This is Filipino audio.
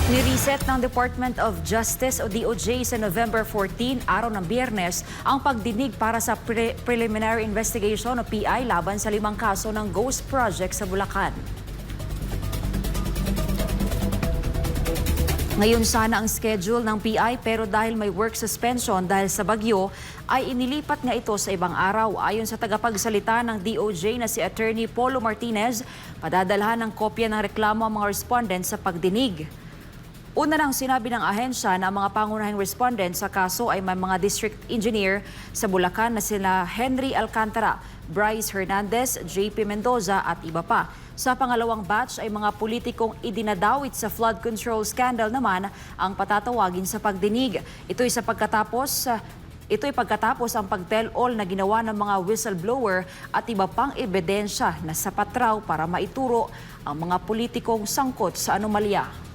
Nireset ng Department of Justice o DOJ sa November 14, araw ng Biyernes, ang pagdinig para sa Preliminary Investigation o PI laban sa 5 kaso ng Ghost Project sa Bulacan. Ngayon sana ang schedule ng PI pero dahil may work suspension dahil sa bagyo, ay inilipat nga ito sa ibang araw. Ayon sa tagapagsalita ng DOJ na si Attorney Polo Martinez, padadalhan ng kopya ng reklamo ang mga respondents sa pagdinig. Una nang sinabi ng ahensya na ang mga pangunahing respondent sa kaso ay may mga district engineer sa Bulacan na sila Henry Alcantara, Bryce Hernandez, JP Mendoza at iba pa. Sa pangalawang batch ay mga politikong idinadawit sa flood control scandal naman ang patatawagin sa pagdinig. Ito'y pagkatapos ang pag-tell-all na ginawa ng mga whistleblower at iba pang ebidensya na sapat raw para maituro ang mga politikong sangkot sa anomalya.